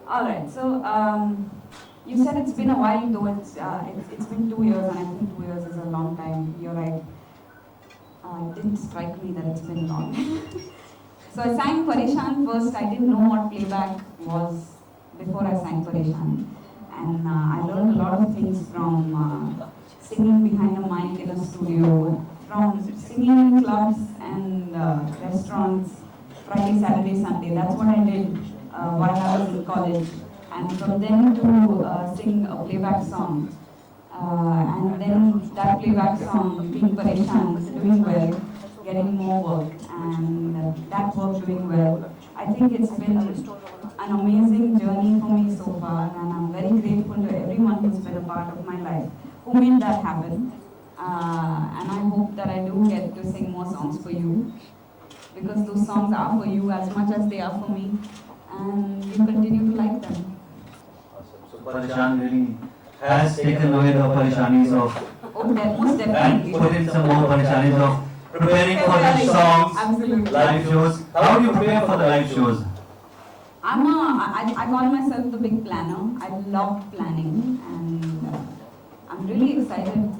All right. So you said it's been a while, though it's been 2 years, and I think 2 years is a long time. You're right. It didn't strike me that it's been long. So I sang Pareshan first. I didn't know what playback was before I sang Pareshan, and I learned a lot of things from singing behind a mic in a studio, from singing in clubs and restaurants, Friday, Saturday, Sunday. That's what I did while I was in college. And from then to sing a playback song. And then that playback song, being Pareshan, doing well, getting more work, and that work doing well. I think it's been an amazing journey for me so far, and I'm very grateful to everyone who's been a part of my life, who made that happen. And I hope that I do get to sing more songs for you, because those songs are for you as much as they are for me, and you continue to like them. Awesome. So Pareshan really has taken away the Pareshanis of Most definitely. and put in some more Pareshanis of preparing for the songs, Absolutely. live shows. How do you prepare for the live shows? I call myself the big planner. I love planning, and I'm really excited.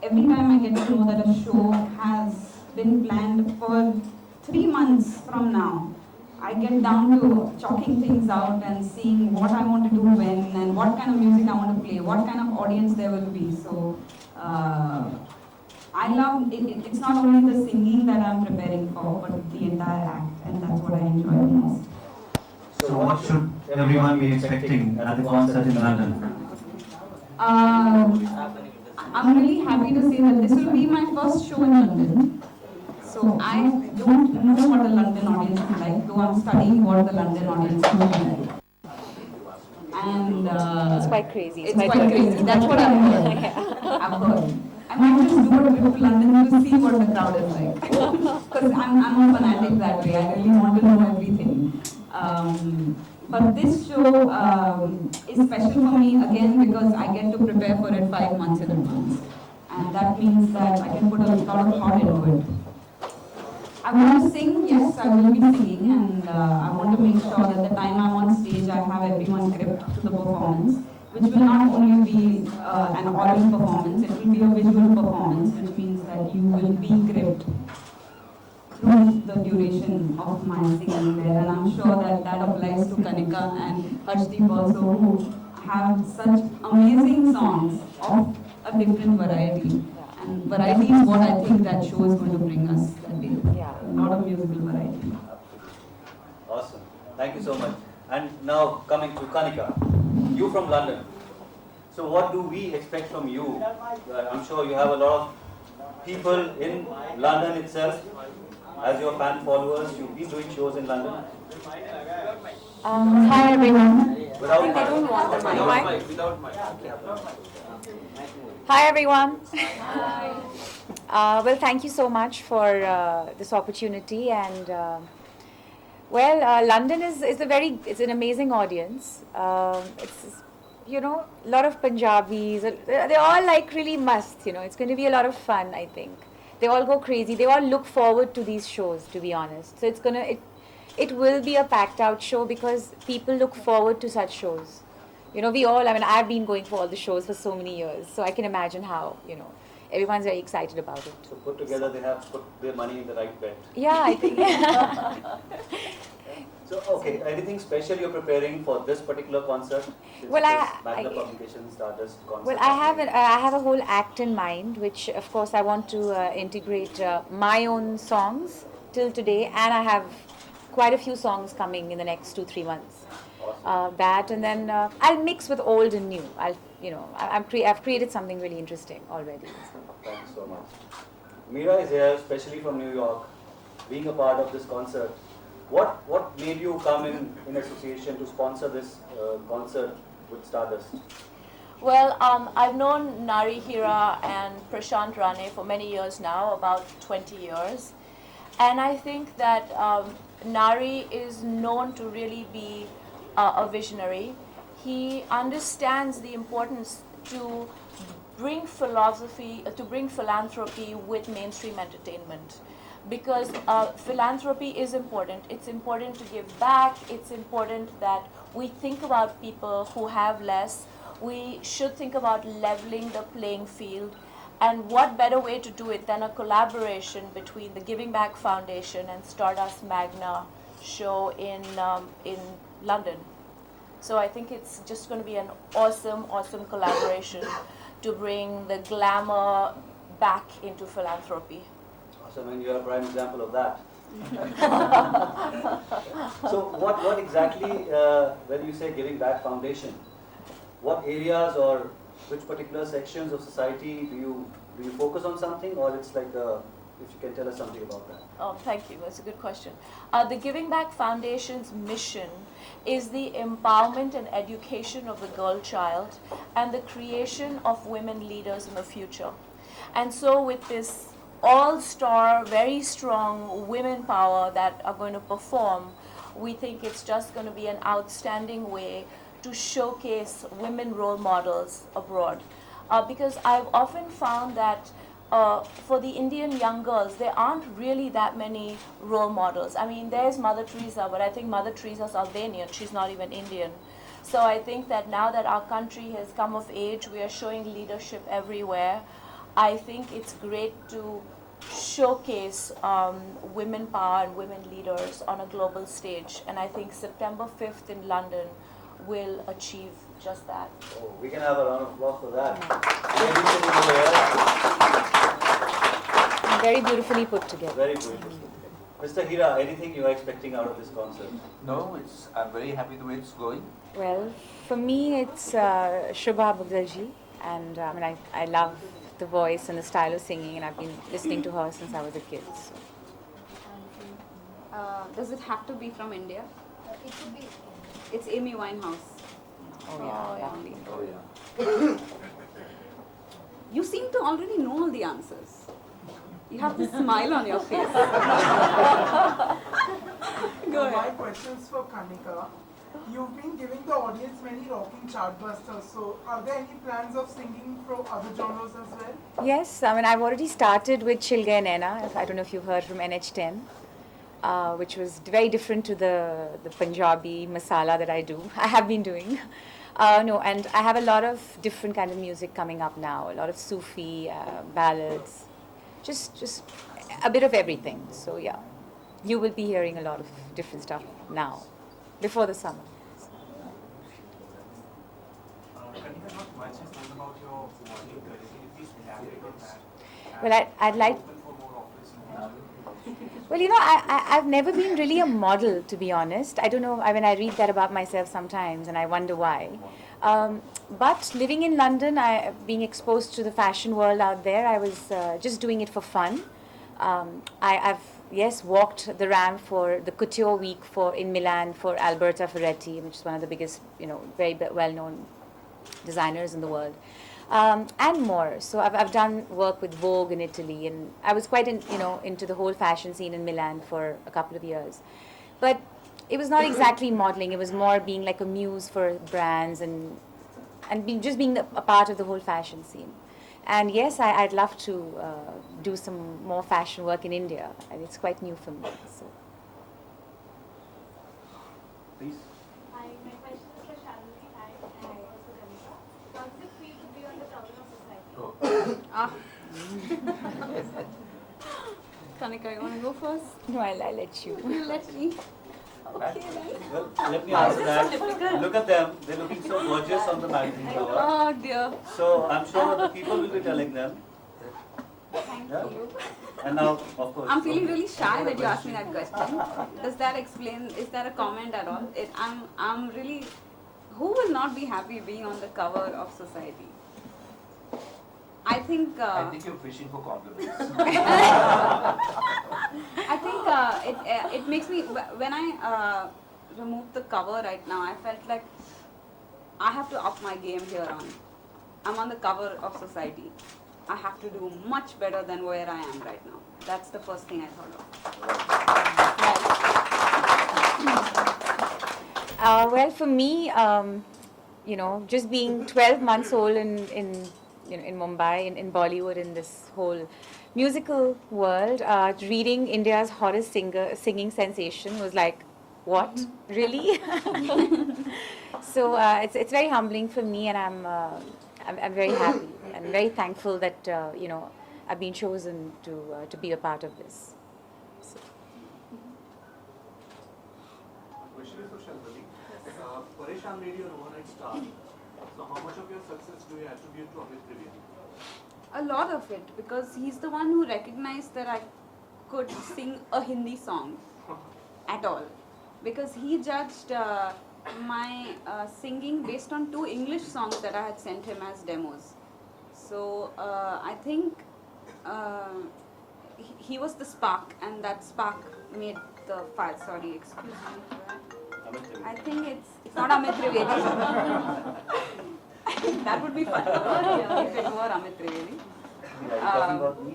Every time I get to know that a show has been planned for 3 months from now, I get down to chalking things out and seeing what I want to do when, and what kind of music I want to play, what kind of audience there will be. So I love it. It's not only the singing that I'm preparing for, but the entire act, and that's what I enjoy the most. So what should everyone be expecting at the concert in London? I'm really happy to say that this will be my first show in London. So I don't know what the London audience is like, though I'm studying what the London audience is like. And it's quite crazy. It's quite crazy. That's what I've heard. I've heard. I might just do a trip to London to see what the crowd is like. Because I'm a fanatic that way. I really want to know everything. But this show is special for me again because I get to prepare for it 5 months in advance. And that means that I can put a lot of thought into it. I want to sing, yes, I will be singing, and I want to make sure that the time I'm on stage, I have everyone gripped to the performance, which will not only be an oral performance, it will be a visual performance, which means that you will be gripped through the duration of my singing there. And I'm sure that that applies to Kanika and Harshdeep also, who have such amazing songs of a different variety. And variety is what I think that show is going to bring us that day. Yeah. A lot of musical variety. Awesome. Thank you so much. And now coming to Kanika, you from London. So what do we expect from you? I'm sure you have a lot of people in London itself. As your fan followers, you've been doing shows in London. Hi everyone. Without They don't want the mic. Without mic. Hi everyone. Well, thank you so much for this opportunity, and London is it's an amazing audience. It's a lot of Punjabis. They're all like really must. It's going to be a lot of fun. I think they all go crazy. They all look forward to these shows, to be honest. So it will be a packed out show because people look forward to such shows. I've been going for all the shows for so many years, so I can imagine how, everyone's very excited about it. So put together, they have put their money in the right bet. Yeah, I think. So, okay, anything special you're preparing for this particular concert? Well, Magna Publications Stardust concert. Well, I have a whole act in mind, which of course I want to integrate my own songs till today, and I have quite a few songs coming in the next 2-3 months. Awesome. That, and then I'll mix with old and new. I've created something really interesting already. So. Thank you so much. Meera is here, especially from New York, being a part of this concert. What made you come in association to sponsor this concert with Stardust? Well, I've known Nari Hira and Prashant Rane for many years now, about 20 years. And I think that Nari is known to really be a visionary. He understands the importance to bring philosophy, to bring philanthropy with mainstream entertainment. Because philanthropy is important. It's important to give back. It's important that we think about people who have less. We should think about leveling the playing field. And what better way to do it than a collaboration between the Giving Back Foundation and Stardust Magna show in London. So I think it's just going to be an awesome, awesome collaboration to bring the glamour back into philanthropy. Awesome, and you're a prime example of that. So what exactly, when you say Giving Back Foundation, what areas or which particular sections of society do you focus on something, or it's like if you can tell us something about that? Oh, thank you. That's a good question. The Giving Back Foundation's mission is the empowerment and education of the girl child and the creation of women leaders in the future. And so with this all-star, very strong women power that are going to perform, we think it's just going to be an outstanding way to showcase women role models abroad. Because I've often found that for the Indian young girls, there aren't really that many role models. I mean, there's Mother Teresa, but I think Mother Teresa's Albanian. She's not even Indian. So I think that now that our country has come of age, we are showing leadership everywhere. I think it's great to showcase women power and women leaders on a global stage. And I think September 5th in London will achieve just that. Oh, we can have a round of applause for that. Very beautifully put together. Very beautiful. Mr. Hira, anything you are expecting out of this concert? No, I'm very happy the way it's going. Well, for me, it's Shubha Bugdaji, and I love the voice and the style of singing, and I've been listening to her since I was a kid. So. Does it have to be from India? It could be. It's Amy Winehouse. Oh yeah, lovely. Oh yeah. You seem to already know all the answers. You have this smile on your face. Go My ahead. questions for Kanika. You've been giving the audience many rocking chartbusters, so are there any plans of singing from other genres as well? Yes, I've already started with Chil Gaye Naina. I don't know if you've heard from NH10, which was very different to the Punjabi masala that I do. I have been doing. No, and I have a lot of different kind of music coming up now. A lot of Sufi ballads, just a bit of everything. So yeah, you will be hearing a lot of different stuff now, before the summer. Kanika, not much is known about your modeling career. Can you please elaborate on that? Well, I'd like. Open for more offers in future. Well, I've never been really a model, to be honest. I don't know, I read that about myself sometimes and I wonder why. But living in London, being exposed to the fashion world out there, I was just doing it for fun. I've walked the ramp for the Couture Week in Milan for Alberta Ferretti, which is one of the biggest, very well-known designers in the world. And more. So I've done work with Vogue in Italy, and I was quite into the whole fashion scene in Milan for a couple of years. But it was not exactly modeling. It was more being like a muse for brands and being a part of the whole fashion scene. And yes, I'd love to do some more fashion work in India. And it's quite new for me. So. Please. Hi, my question is for Shalini. Hi, and also Kanika. How does it feel to be on the top of society? Kanika, you want to go first? No, I'll let you. You let me. Okay, then. Well, let me answer that. Look at them. They're looking so gorgeous on the magazine cover. Oh dear. So I'm sure the people will be telling them Thank Yeah. you. And now, of course. I'm feeling really shy that you asked me that question. Does that explain? Is that a comment at all? I'm really. Who will not be happy being on the cover of Society? I think. I think you're fishing for compliments. I think it makes me when I removed the cover right now. I felt like I have to up my game here on. I'm on the cover of Society. I have to do much better than where I am right now. That's the first thing I thought of. Well, for me, just being 12 months old in Mumbai, in Bollywood, in this whole musical world, reading India's hottest singing sensation was like, what? Really? So it's very humbling for me, and I'm very happy and very thankful that I've been chosen to be a part of this. So. Question is for Shalini. Pareshan made you an overnight star. So how much of your success do you attribute to Amit Trivedi? A lot of it, because he's the one who recognized that I could sing a Hindi song at all. Because he judged my singing based on 2 English songs that I had sent him as demos. So I think he was the spark, and that spark made the fire. Sorry, excuse me for that. Amit Trivedi. I think it's not Amit Trivedi. That would be fun if it were Amit Trivedi. Are you talking about me?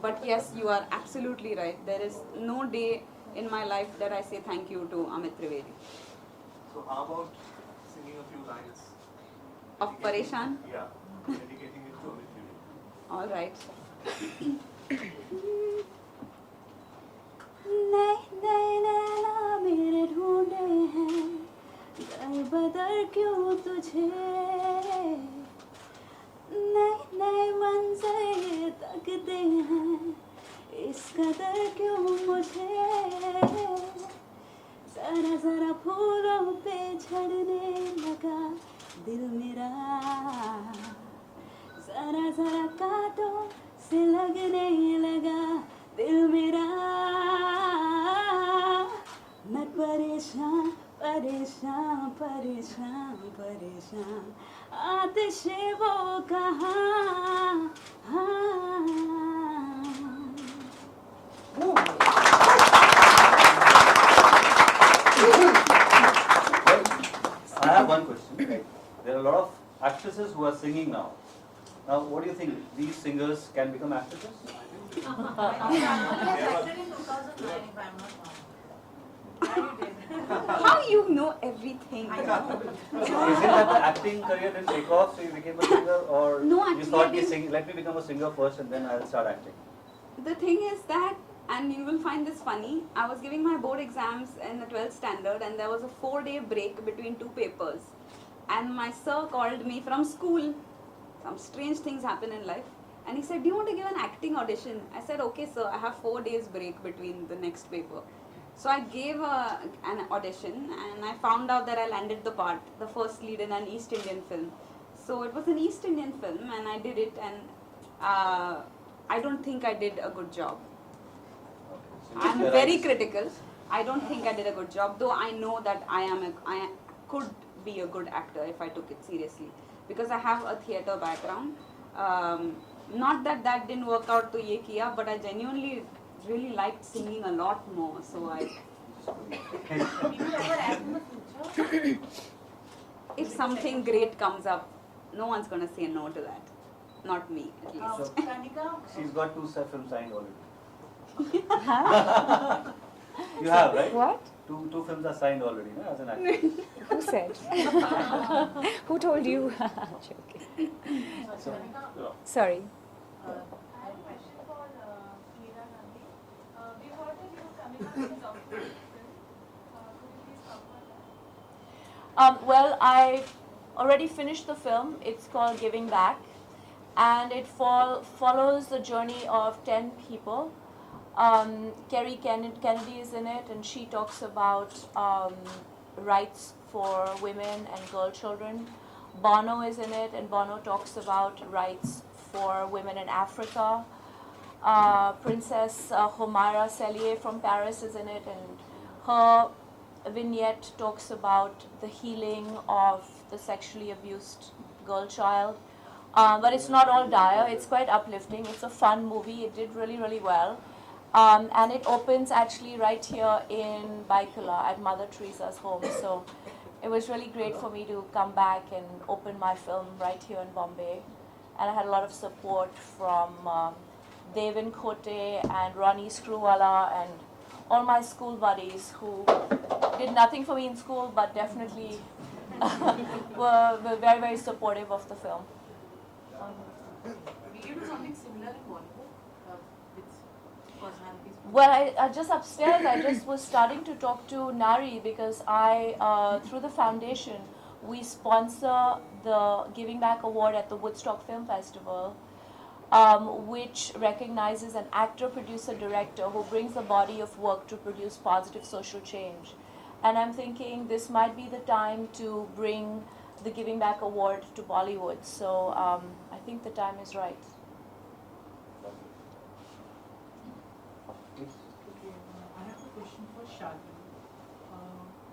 But yes, you are absolutely right. There is no day in my life that I say thank you to Amit Trivedi. So how about singing a few lines? Of Pareshan? Yeah, dedicating it to Amit Trivedi. All right. नए नए नैना मेरे ढूंढे हैं दर बदर क्यों तुझे नए नए मंजर ये तकते हैं इस कदर क्यों मुझे जरा जरा फूलों पे झड़ने लगा दिल मेरा जरा जरा कांटों से लगने लगा दिल मेरा मैं परेशान परेशान परेशान परेशान आतिशे वो कहाँ I have one question. Right? There are a lot of actresses who are singing now. Now, what do you think? These singers can become actresses? How you know everything? So, is it that the acting career didn't take off, so you became a singer, or No, you actually, thought, I didn't. let me become a singer first, and then I'll start acting? The thing is that, and you will find this funny, I was giving my board exams in the 12th standard, and there was a 4-day break between 2 papers. And my sir called me from school. Some strange things happen in life. And he said, do you want to give an acting audition? I said, okay sir, I have 4 days break between the next paper. So I gave an audition, and I found out that I landed the part, the first lead in an East Indian film. So it was an East Indian film, and I did it, and I don't think I did a good job. So I'm you very realize- critical. I don't think I did a good job, though I know that I could be a good actor if I took it seriously, because I have a theatre background. Not that that didn't work out to ye kiya, but I genuinely really liked singing a lot more. So if something great comes up, no one's gonna say no to that. Not me, at least. So, she's got 2 films signed already. You have, right? What? Two films are signed already, no, as an actor. Who said? Who told you? Joking. So, Sorry. I have a question for Meera Gandhi. We heard that you were coming up with a documentary film. Could you please talk about that? Well, I already finished the film. It's called Giving Back, and it follows the journey of 10 people. Kerry Kennedy is in it, and she talks about rights for women and girl children. Bono is in it, and Bono talks about rights for women in Africa. Princess Homara Cellier from Paris is in it, and her vignette talks about the healing of the sexually abused girl child. But it's not all dire, it's quite uplifting. It's a fun movie, it did really, really well. And it opens actually right here in Baikala at Mother Teresa's home. So it was really great for me to come back and open my film right here in Bombay. And I had a lot of support from Devin Khote and Ronnie Screwwala and all my school buddies who did nothing for me in school but definitely were very, very supportive of the film. We do something similar in Bollywood with personalities. Well, I just upstairs, I just was starting to talk to Nari because through the foundation, we sponsor the Giving Back Award at the Woodstock Film Festival, which recognizes an actor, producer, director who brings a body of work to produce positive social change. And I'm thinking this might be the time to bring the Giving Back Award to Bollywood. So I think the time is right. Okay, I have a question for Shalini.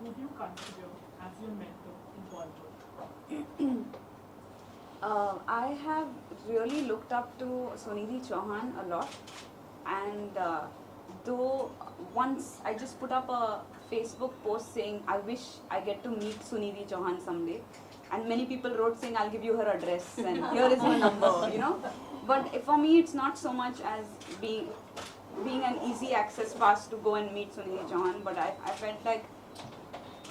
Who do you consider as your mentor in Bollywood? I have really looked up to Sunidhi Chauhan a lot, and though once I just put up a Facebook post saying I wish I get to meet Sunidhi Chauhan someday, and many people wrote saying I'll give you her address and here is her number, you know. But for me, it's not so much as being an easy access pass to go and meet Sunidhi Chauhan, but I felt like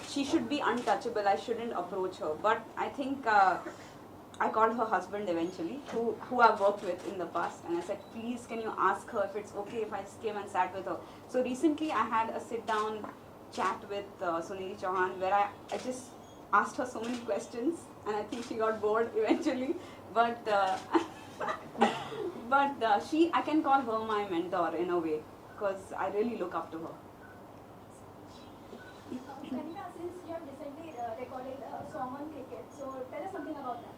she should be untouchable. I shouldn't approach her. But I think I called her husband eventually, who I've worked with in the past, and I said, please, can you ask her if it's okay if I just came and sat with her. So recently I had a sit-down chat with Sunidhi Chauhan where I just asked her so many questions, and I think she got bored eventually. But I can call her my mentor in a way, because I really look up to her. Kanika, since you have recently recorded a song on cricket, so tell us something about that.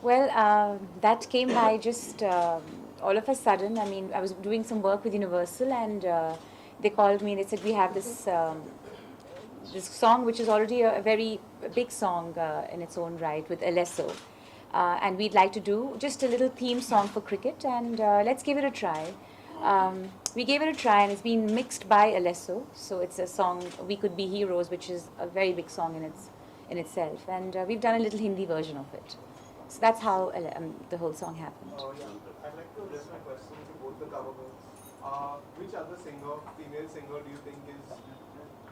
Well, that came by just all of a sudden. I mean, I was doing some work with Universal, and they called me and they said, we have this this song which is already a very big song in its own right with Alesso. And we'd like to do just a little theme song for cricket, and let's give it a try. We gave it a try, and it's been mixed by Alesso. So it's a song, We Could Be Heroes, which is a very big song in itself. And we've done a little Hindi version of it. So that's how the whole song happened. Yeah. I'd like to address my question to both the cover girls. Which other singer, female singer, do you think is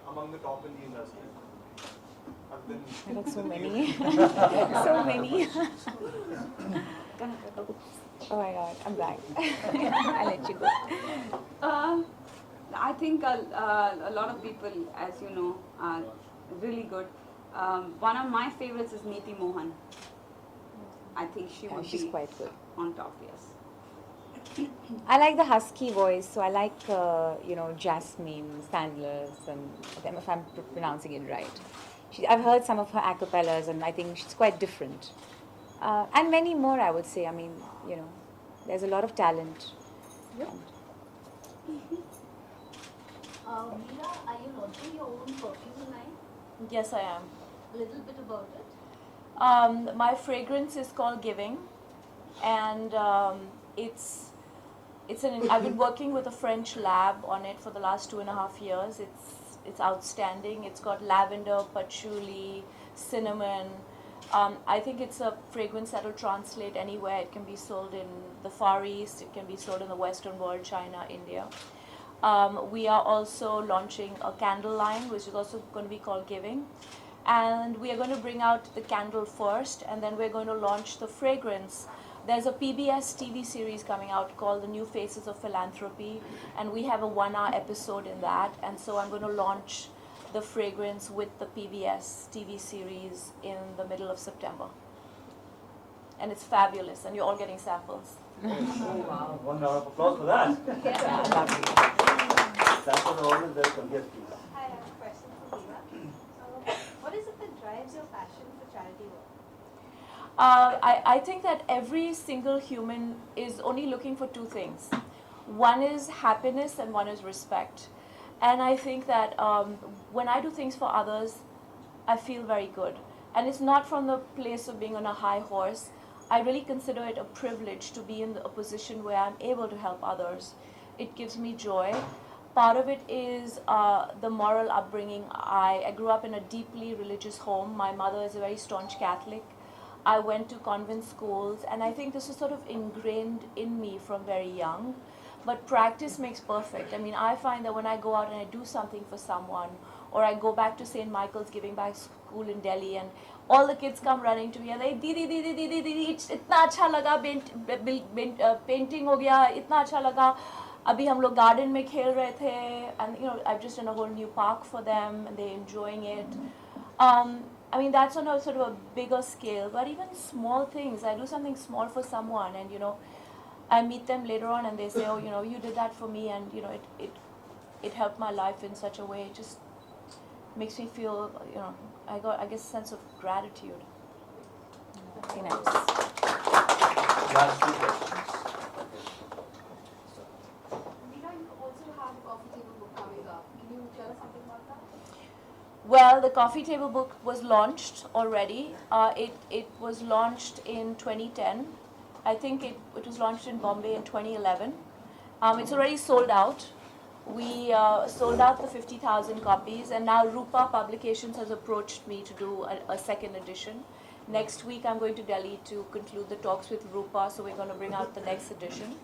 among the top in the industry? I got so many. So many. Oh my god, I'm blank. I'll let you go. I think a lot of people, as you know, are really good. One of my favorites is Neeti Mohan. I think She's quite good. on top, yes. I like the husky voice, so I like Jasmine Sandler's and them, if I'm pronouncing it right. I've heard some of her a cappellas, and I think she's quite different. And many more, I would say. I mean, there's a lot of talent. Meera, are you launching your own perfume line? Yes, I am. A little bit about it. My fragrance is called Giving, and I've been working with a French lab on it for the last 2.5 years. It's outstanding. It's got lavender, patchouli, cinnamon. I think it's a fragrance that will translate anywhere. It can be sold in the Far East. It can be sold in the Western world, China, India. We are also launching a candle line, which is also going to be called Giving. And we are going to bring out the candle first, and then we're going to launch the fragrance. There's a PBS TV series coming out called The New Faces of Philanthropy, and we have a 1-hour episode in that. And so I'm going to launch the fragrance with the PBS TV series in the middle of September. And it's fabulous, and you're all getting samples. Oh, wow. 1 round of applause for that. Samples are always welcome. Yes, please. I have a question for Meera. What is it that drives your passion for charity work? I think that every single human is only looking for two things. One is happiness and one is respect. And I think that when I do things for others, I feel very good. And it's not from the place of being on a high horse. I really consider it a privilege to be in a position where I'm able to help others. It gives me joy. Part of it is the moral upbringing. I grew up in a deeply religious home. My mother is a very staunch Catholic. I went to convent schools, and I think this is sort of ingrained in me from very young. But practice makes perfect. I mean, I find that when I go out and I do something for someone, or I go back to St. Michael's Giving Back School in Delhi, and all the kids come running to me and like, Didi, Didi, Didi, Didi, इतना अच्छा लगा, painting हो गया, इतना अच्छा लगा. अभी हम लोग garden में खेल रहे थे, and you know, I've just done a whole new park for them, and they're enjoying it. I mean, that's on a sort of a bigger scale, but even small things. I do something small for someone, and you know, I meet them later on, and they say, oh, you know, you did that for me, and you know, it helped my life in such a way. It just makes me feel, you know, I guess, a sense of gratitude. Very nice. Last two questions. Meena, you also have a coffee table book coming up. Can you tell us something about that? Well, the coffee table book was launched already. It was launched in 2010. I think it was launched in Bombay in 2011. It's already sold out. We sold out the 50,000 copies, and now Rupa Publications has approached me to do a second edition. Next week I'm going to Delhi to conclude the talks with Rupa, so we're going to bring out the next edition.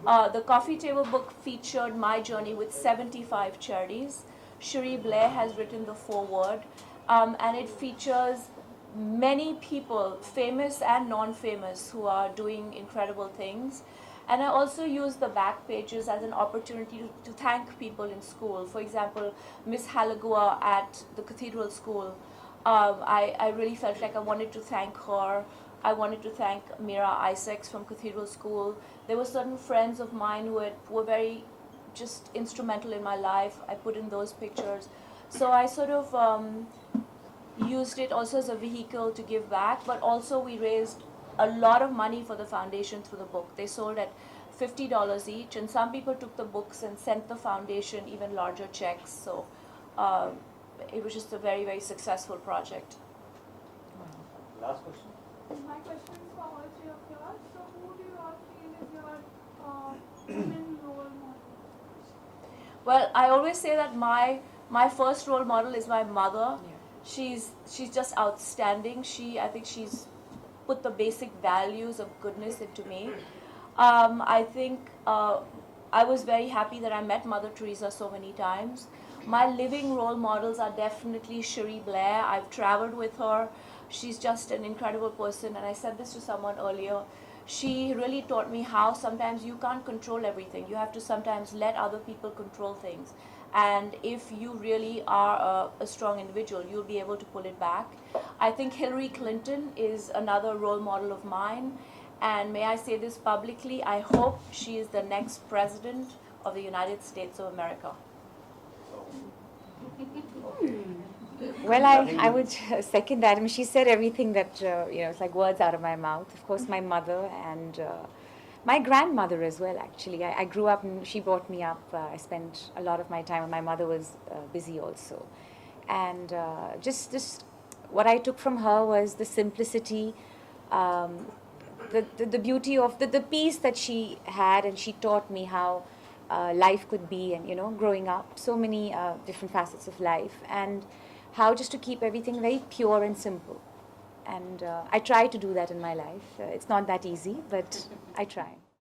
The coffee table book featured my journey with 75 charities. Cherie Blair has written the foreword, and it features many people, famous and non-famous, who are doing incredible things. And I also use the back pages as an opportunity to thank people in school. For example, Miss Halagua at the Cathedral School, I really felt like I wanted to thank her. I wanted to thank Mira Isaacs from Cathedral School. There were certain friends of mine who were very just instrumental in my life. I put in those pictures. So I sort of used it also as a vehicle to give back, but also we raised a lot of money for the foundation through the book. They sold at $50 each, and some people took the books and sent the foundation even larger checks. So it was just a very, very successful project. Last question. My question is for all three of you. So, who do you all feel is your women role model? Well, I always say that my first role model is my mother. She's just outstanding. I think she's put the basic values of goodness into me. I think I was very happy that I met Mother Teresa so many times. My living role models are definitely Cherie Blair. I've traveled with her. She's just an incredible person, and I said this to someone earlier. She really taught me how sometimes you can't control everything. You have to sometimes let other people control things. And if you really are a strong individual, you'll be able to pull it back. I think Hillary Clinton is another role model of mine. And may I say this publicly, I hope she is the next president of the United States of America. Well, I would second that. I mean, she said everything that, it's like words out of my mouth. Of course, my mother and my grandmother as well, actually. I grew up and she brought me up. I spent a lot of my time, and my mother was busy also. And just what I took from her was the simplicity, the beauty of the peace that she had, and she taught me how life could be, and, growing up, so many different facets of life, and how just to keep everything very pure and simple. And I try to do that in my life. It's not that easy, but I try.